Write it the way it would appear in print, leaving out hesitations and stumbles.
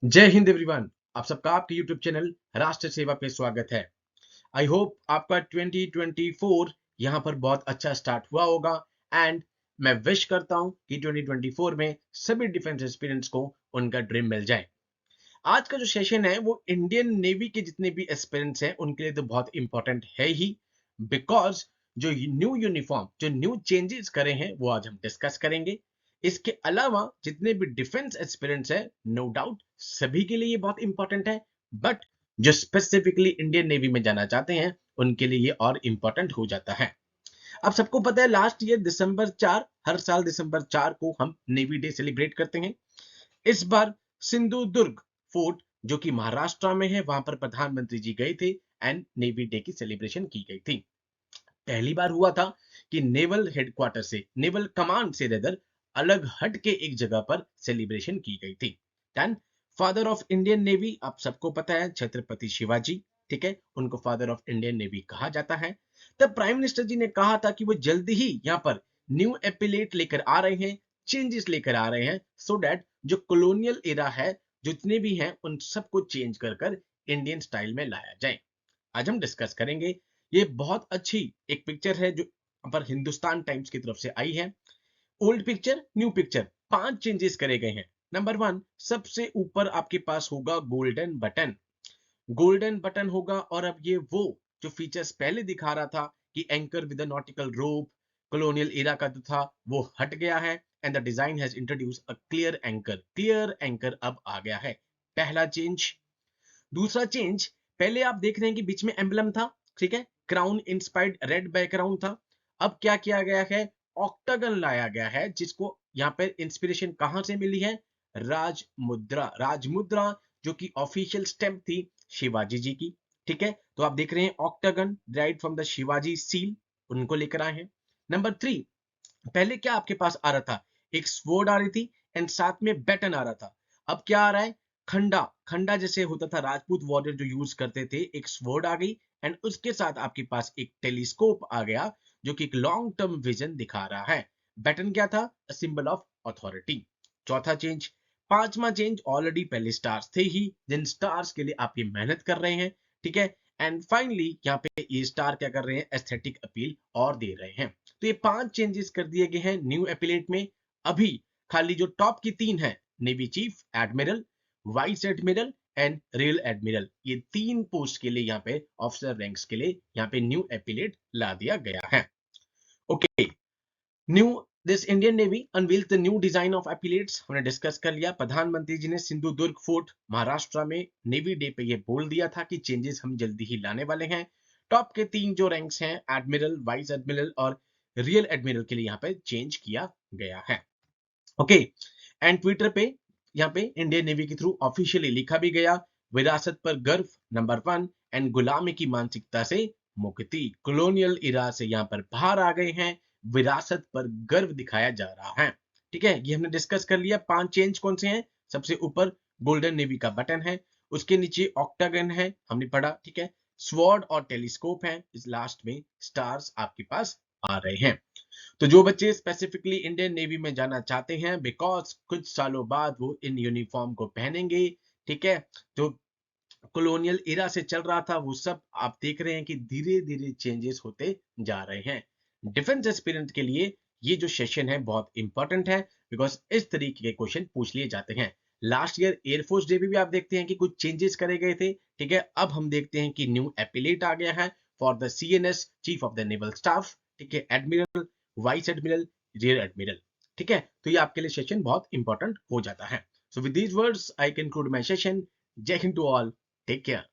जय हिंद एवरीवन। आप सबका आपके YouTube चैनल राष्ट्र सेवा पे स्वागत है। आई होप आपका 2024 यहाँ पर बहुत अच्छा स्टार्ट हुआ होगा एंड मैं विश करता हूँ कि 2024 में सभी डिफेंस एस्पिरेंट्स को उनका ड्रीम मिल जाए। आज का जो सेशन है वो इंडियन नेवी के जितने भी एस्पिरेंट्स हैं उनके लिए तो बहुत इंपॉर्टेंट है ही, बिकॉज जो न्यू यूनिफॉर्म जो न्यू चेंजेस करे हैं वो आज हम डिस्कस करेंगे। इसके अलावा जितने भी डिफेंस एस्पिरेंट्स हैं, नो डाउट सभी के लिए ये बहुत इंपॉर्टेंट है, बट जो स्पेसिफिकली इंडियन नेवी में जाना चाहते हैं उनके लिए ये और इंपॉर्टेंट हो जाता है। अब सबको पता है लास्ट ईयर दिसंबर 4, हर साल दिसंबर 4 को हम नेवी डे सेलिब्रेट करते हैं। इस बार सिंधु दुर्ग फोर्ट जो कि महाराष्ट्र में है वहां पर प्रधानमंत्री जी गए थे एंड नेवी डे की सेलिब्रेशन की गई थी। पहली बार हुआ था कि नेवल हेडक्वार्टर से, नेवल कमांड से रेदर अलग हट के एक जगह पर सेलिब्रेशन की गई थी। Then father of Indian navy आप सबको पता है छत्रपति शिवाजी, ठीक है, उनको फादर ऑफ इंडियन नेवी कहा जाता है। तब प्राइम मिनिस्टर जी ने कहा था कि वो जल्दी ही यहाँ पर न्यू एपिलेट लेकर आ रहे हैं, चेंजेस लेकर आ रहे हैं, सो दैट जो कॉलोनियल एरा है जितने भी हैं उन सबको चेंज कर इंडियन स्टाइल में लाया जाए। आज हम डिस्कस करेंगे। ये बहुत अच्छी एक पिक्चर है जो पर हिंदुस्तान टाइम्स की तरफ से आई है। Old picture, new picture, 5 changes करे गए हैं। नंबर 1, सबसे ऊपर आपके पास होगा गोल्डन बटन। गोल्डन बटन होगा और अब ये वो जो फीचर्स पहले दिखा रहा था कि anchor with nautical rope colonial era का जो था वो हट गया है and the design has introduce a clear anchor. Clear anchor अब आ गया है, पहला चेंज। दूसरा चेंज, पहले आप देख रहे हैं कि बीच में एम्बलम था, ठीक है, क्राउन इंस्पायर्ड रेड बैकग्राउंड था। अब क्या किया गया है, ऑक्टागन लाया गया है, जिसको यहाँ पे इंस्पिरेशन कहां से मिली है, राजमुद्रा। राजमुद्रा जो कि ऑफिशियल स्टैम्प थी शिवाजी जी की, ठीक है। तो आप देख रहे हैं octagon right from the Shivaji seal, उनको लेकर आए हैं। नंबर 3, पहले क्या आपके पास आ रहा था, एक स्वॉर्ड आ रही थी एंड साथ में बैटन आ रहा था। अब क्या आ रहा है, खंडा। खंडा जैसे होता था राजपूत वॉरियर जो यूज करते थे, एक स्वॉर्ड आ गई एंड उसके साथ आपके पास एक टेलीस्कोप आ गया जो कि एक लॉन्ग टर्म विजन दिखा रहा है। बैटन क्या था, सिंबल ऑफ अथॉरिटी। चौथा चेंज। पांचवा चेंज, ऑलरेडी पहले स्टार्स थे ही, जिन स्टार्स के लिए आप ये मेहनत कर रहे हैं, ठीक है। एंड फाइनली यहाँ पे ये स्टार क्या कर रहे हैं, एस्थेटिक अपील और दे रहे हैं। तो ये 5 चेंजेस कर दिए गए हैं न्यू एपिलेट में। अभी खाली जो टॉप की 3 है, navy chief, admiral, vice admiral and real admiral, ये 3 पोस्ट के लिए यहाँ पे ऑफिसर रैंक्स के लिए यहाँ पे न्यू एपिलेट ला दिया गया है। Okay, new this Indian Navy unveils the new design of epaulettes, हमने डिस्कस कर लिया। प्रधानमंत्री जी ने सिंधु दुर्ग फोर्ट महाराष्ट्र में नेवी डे पे ये बोल दिया था कि चेंजेस हम जल्दी ही लाने वाले हैं। टॉप के 3 जो रैंक्स हैं, एडमिरल, वाइस एडमिरल और रियल एडमिरल के लिए यहाँ पे चेंज किया गया है। ओके, एंड ट्विटर पे यहाँ पे इंडियन नेवी के थ्रू ऑफिशियली लिखा भी गया, विरासत पर गर्व नंबर 1 एंड गुलामी की मानसिकता से मुक्ति। कॉलोनियल इरा से यहाँ पर बाहर आ गए हैं, विरासत पर गर्व दिखाया जा रहा है, ठीक है। ये हमने डिस्कस कर लिया। 5 चेंज कौन से हैं, सबसे ऊपर गोल्डन नेवी का बटन है, उसके नीचे ऑक्टागन है, हमने पढ़ा, ठीक है। स्वॉर्ड और टेलीस्कोप है, इस लास्ट में स्टार्स आपके पास आ रहे हैं। तो जो बच्चे स्पेसिफिकली इंडियन नेवी में जाना चाहते हैं, बिकॉज कुछ सालों बाद वो इन यूनिफॉर्म को पहनेंगे, ठीक है। जो कॉलोनियल एरा से चल रहा था वो सब आप देख रहे हैं कि धीरे धीरे चेंजेस होते जा रहे हैं। डिफेंस एस्पिरेंट के लिए ये जो सेशन है बहुत इंपॉर्टेंट है, बिकॉज इस तरीके के क्वेश्चन पूछ लिए जाते हैं। लास्ट ईयर एयरफोर्स डे भी आप देखते हैं कि कुछ चेंजेस करे गए थे, ठीक है। अब हम देखते हैं कि न्यू एपिलेट आ गया है for the CNS, chief of the naval staff, ठीक है, admiral, vice admiral, rear admiral, ठीक है। तो ये आपके लिए सेशन बहुत इंपॉर्टेंट हो जाता है। So with these words I conclude my session. Jai Hind to all, take care.